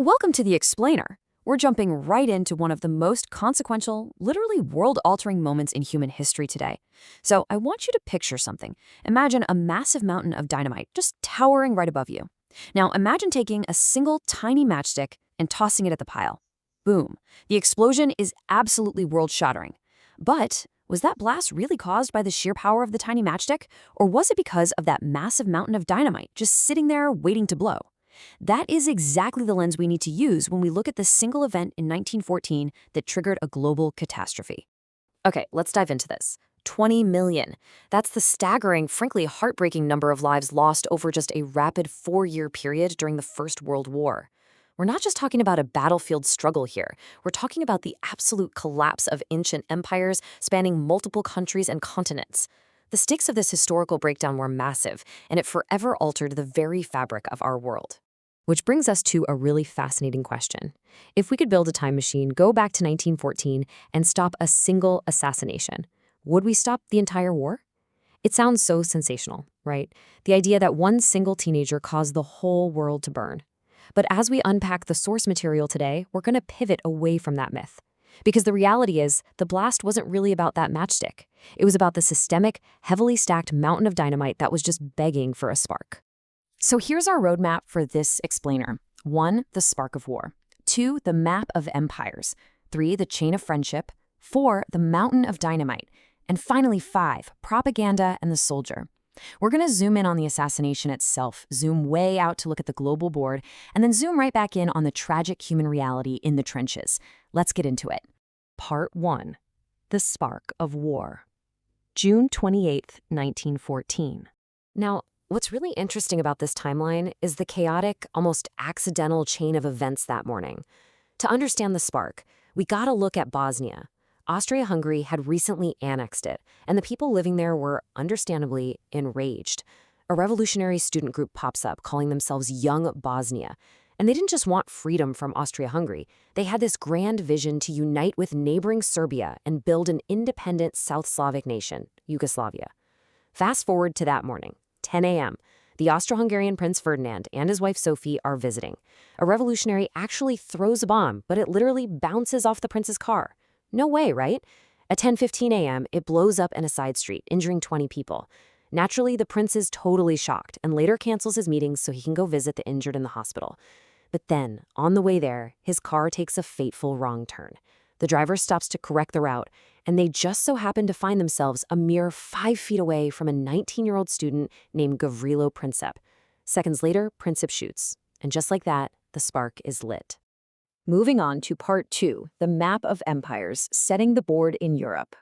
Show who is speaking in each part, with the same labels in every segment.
Speaker 1: Welcome to The Explainer. We're jumping right into one of the most consequential, literally world-altering moments in human history today. So I want you to picture something. Imagine a massive mountain of dynamite just towering right above you. Now imagine taking a single tiny matchstick and tossing it at the pile. Boom. The explosion is absolutely world-shattering. But was that blast really caused by the sheer power of the tiny matchstick? Or was it because of that massive mountain of dynamite just sitting there waiting to blow? That is exactly the lens we need to use when we look at the single event in 1914 that triggered a global catastrophe. Okay, let's dive into this. 20 million. That's the staggering, frankly heartbreaking number of lives lost over just a rapid 4-year period during the First World War. We're not just talking about a battlefield struggle here. We're talking about the absolute collapse of ancient empires spanning multiple countries and continents. The stakes of this historical breakdown were massive, and it forever altered the very fabric of our world. Which brings us to a really fascinating question. If we could build a time machine, go back to 1914, and stop a single assassination, would we stop the entire war? It sounds so sensational, right? The idea that one single teenager caused the whole world to burn. But as we unpack the source material today, we're going to pivot away from that myth. Because the reality is, the blast wasn't really about that matchstick. It was about the systemic, heavily stacked mountain of dynamite that was just begging for a spark. So here's our roadmap for this explainer. 1, the spark of war. 2, the map of empires. 3, the chain of friendship. 4, the mountain of dynamite. And finally 5, propaganda and the soldier. We're going to zoom in on the assassination itself, zoom way out to look at the global board, and then zoom right back in on the tragic human reality in the trenches. Let's get into it. Part 1. The spark of war. June 28, 1914. Now, what's really interesting about this timeline is the chaotic, almost accidental chain of events that morning. To understand the spark, we gotta look at Bosnia. Austria-Hungary had recently annexed it, and the people living there were understandably enraged. A revolutionary student group pops up calling themselves Young Bosnia, and they didn't just want freedom from Austria-Hungary. They had this grand vision to unite with neighboring Serbia and build an independent South Slavic nation, Yugoslavia. Fast forward to that morning. 10 a.m. The Austro-Hungarian Prince Ferdinand and his wife Sophie are visiting. A revolutionary actually throws a bomb, but it literally bounces off the prince's car. No way, right? At 10:15 a.m., it blows up in a side street, injuring 20 people. Naturally, the prince is totally shocked and later cancels his meetings so he can go visit the injured in the hospital. But then, on the way there, his car takes a fateful wrong turn. The driver stops to correct the route, and they just so happen to find themselves a mere 5 feet away from a 19-year-old student named Gavrilo Princip. Seconds later, Princip shoots. And just like that, the spark is lit. Moving on to part 2, the map of empires, setting the board in Europe.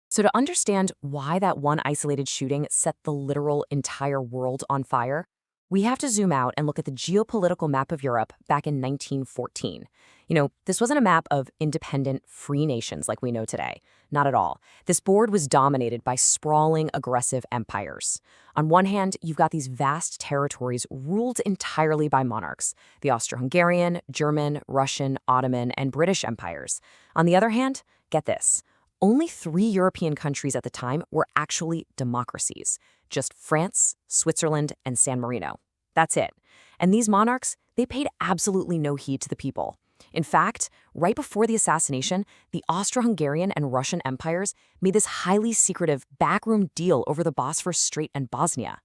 Speaker 1: So to understand why that one isolated shooting set the literal entire world on fire, we have to zoom out and look at the geopolitical map of Europe back in 1914. This wasn't a map of independent, free nations like we know today. Not at all. This board was dominated by sprawling, aggressive empires. On one hand, you've got these vast territories ruled entirely by monarchs, the Austro-Hungarian, German, Russian, Ottoman, and British empires. On the other hand, get this. Only 3 European countries at the time were actually democracies. Just France, Switzerland, and San Marino. That's it. And these monarchs, they paid absolutely no heed to the people. In fact, right before the assassination, the Austro-Hungarian and Russian empires made this highly secretive backroom deal over the Bosphorus Strait and Bosnia.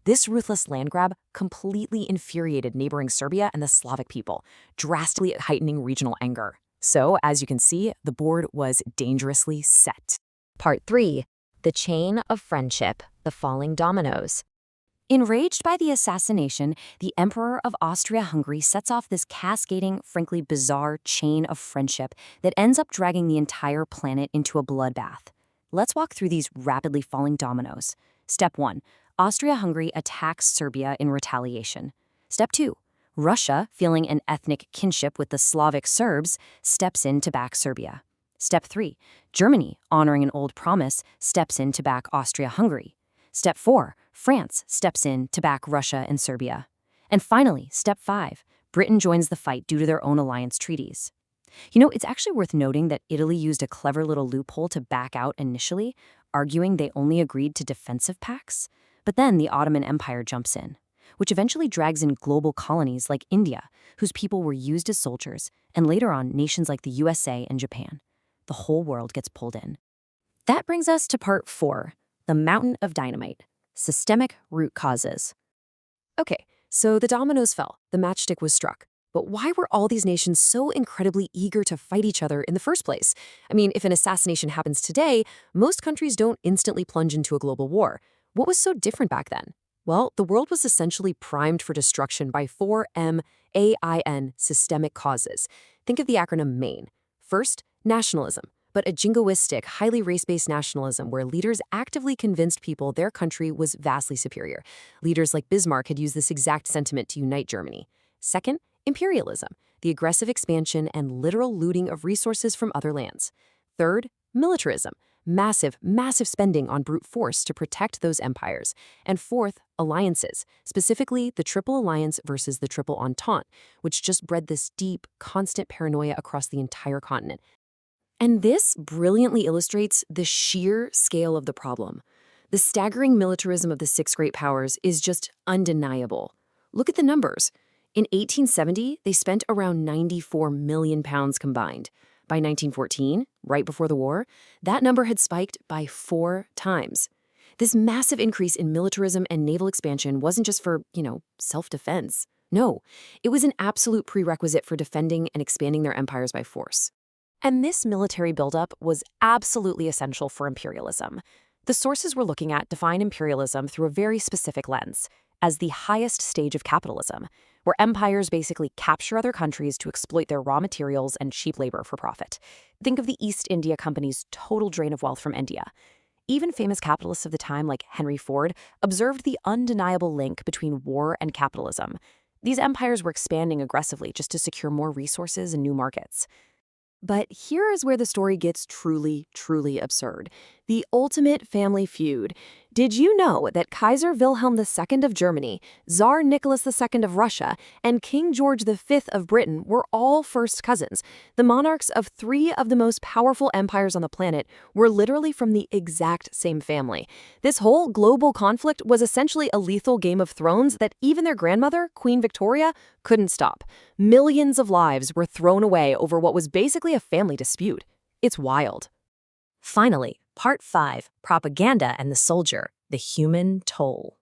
Speaker 1: This ruthless land grab completely infuriated neighboring Serbia and the Slavic people, drastically heightening regional anger. So, as you can see, the board was dangerously set. Part 3. The chain of friendship, the falling dominoes. Enraged by the assassination, the Emperor of Austria-Hungary sets off this cascading, frankly bizarre chain of friendship that ends up dragging the entire planet into a bloodbath. Let's walk through these rapidly falling dominoes. Step 1. Austria-Hungary attacks Serbia in retaliation. Step 2. Russia, feeling an ethnic kinship with the Slavic Serbs, steps in to back Serbia. Step 3. Germany, honoring an old promise, steps in to back Austria-Hungary. Step 4. France steps in to back Russia and Serbia. And finally, Step 5. Britain joins the fight due to their own alliance treaties. It's actually worth noting that Italy used a clever little loophole to back out initially, arguing they only agreed to defensive pacts. But then the Ottoman Empire jumps in. which eventually drags in global colonies like India, whose people were used as soldiers, and later on nations like the USA and Japan. The whole world gets pulled in. That brings us to part 4, the mountain of dynamite, systemic root causes. Okay, so the dominoes fell, the matchstick was struck. But why were all these nations so incredibly eager to fight each other in the first place? I mean, if an assassination happens today, most countries don't instantly plunge into a global war. What was so different back then? Well, the world was essentially primed for destruction by 4MAIN systemic causes. Think of the acronym MAIN. First, nationalism, but a jingoistic, highly race-based nationalism where leaders actively convinced people their country was vastly superior. Leaders like Bismarck had used this exact sentiment to unite Germany. Second, imperialism, the aggressive expansion and literal looting of resources from other lands. Third, militarism, massive spending on brute force to protect those empires. And fourth, alliances, specifically the Triple Alliance versus the Triple Entente, which just bred this deep, constant paranoia across the entire continent. And this brilliantly illustrates the sheer scale of the problem. The staggering militarism of the six great powers is just undeniable. Look at the numbers. In 1870, they spent around £94 million combined. By 1914, right before the war, that number had spiked by 4 times. This massive increase in militarism and naval expansion wasn't just for, self-defense. No, it was an absolute prerequisite for defending and expanding their empires by force. And this military buildup was absolutely essential for imperialism. The sources we're looking at define imperialism through a very specific lens, as the highest stage of capitalism, where empires basically capture other countries to exploit their raw materials and cheap labor for profit. Think of the East India Company's total drain of wealth from India. Even famous capitalists of the time like Henry Ford observed the undeniable link between war and capitalism. These empires were expanding aggressively just to secure more resources and new markets. But here is where the story gets truly, truly absurd. The ultimate family feud. Did you know that Kaiser Wilhelm II of Germany, Tsar Nicholas II of Russia, and King George V of Britain were all first cousins? The monarchs of 3 of the most powerful empires on the planet were literally from the exact same family. This whole global conflict was essentially a lethal Game of Thrones that even their grandmother, Queen Victoria, couldn't stop. Millions of lives were thrown away over what was basically a family dispute. It's wild. Finally, Part 5, Propaganda and the Soldier, the Human Toll.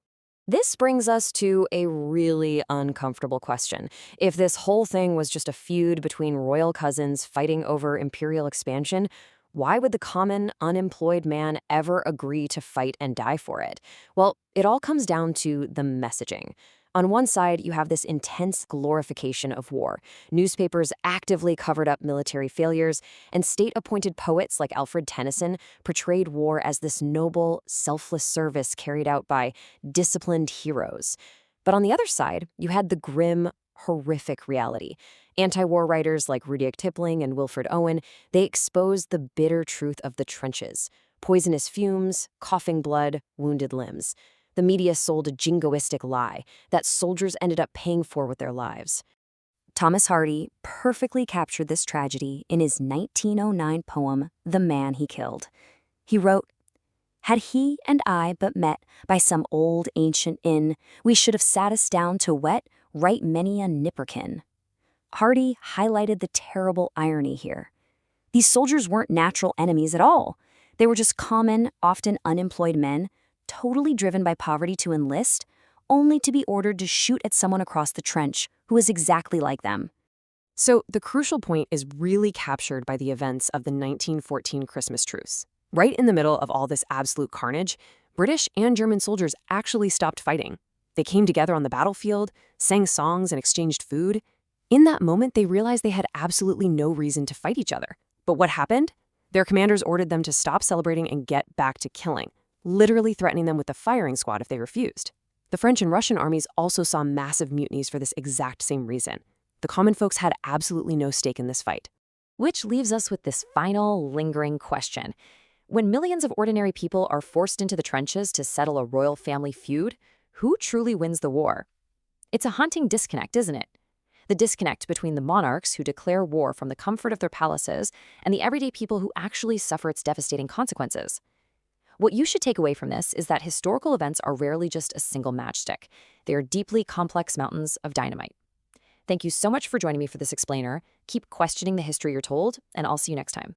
Speaker 1: This brings us to a really uncomfortable question. If this whole thing was just a feud between royal cousins fighting over imperial expansion, why would the common, unemployed man ever agree to fight and die for it? Well, it all comes down to the messaging. On one side, you have this intense glorification of war. Newspapers actively covered up military failures, and state-appointed poets like Alfred Tennyson portrayed war as this noble, selfless service carried out by disciplined heroes. But on the other side, you had the grim, horrific reality. Anti-war writers like Rudyard Kipling and Wilfred Owen, they exposed the bitter truth of the trenches. Poisonous fumes, coughing blood, wounded limbs. The media sold a jingoistic lie that soldiers ended up paying for with their lives. Thomas Hardy perfectly captured this tragedy in his 1909 poem, The Man He Killed. He wrote, "Had he and I but met by some old ancient inn, we should have sat us down to wet right many a nipperkin." Hardy highlighted the terrible irony here. These soldiers weren't natural enemies at all. They were just common, often unemployed men, totally driven by poverty to enlist, only to be ordered to shoot at someone across the trench who was exactly like them. So the crucial point is really captured by the events of the 1914 Christmas truce. Right in the middle of all this absolute carnage, British and German soldiers actually stopped fighting. They came together on the battlefield, sang songs, and exchanged food. In that moment, they realized they had absolutely no reason to fight each other. But what happened? Their commanders ordered them to stop celebrating and get back to killing, literally threatening them with the firing squad if they refused. The French and Russian armies also saw massive mutinies for this exact same reason. The common folks had absolutely no stake in this fight. Which leaves us with this final, lingering question. When millions of ordinary people are forced into the trenches to settle a royal family feud, who truly wins the war? It's a haunting disconnect, isn't it? The disconnect between the monarchs who declare war from the comfort of their palaces and the everyday people who actually suffer its devastating consequences. What you should take away from this is that historical events are rarely just a single matchstick. They are deeply complex mountains of dynamite. Thank you so much for joining me for this explainer. Keep questioning the history you're told, and I'll see you next time.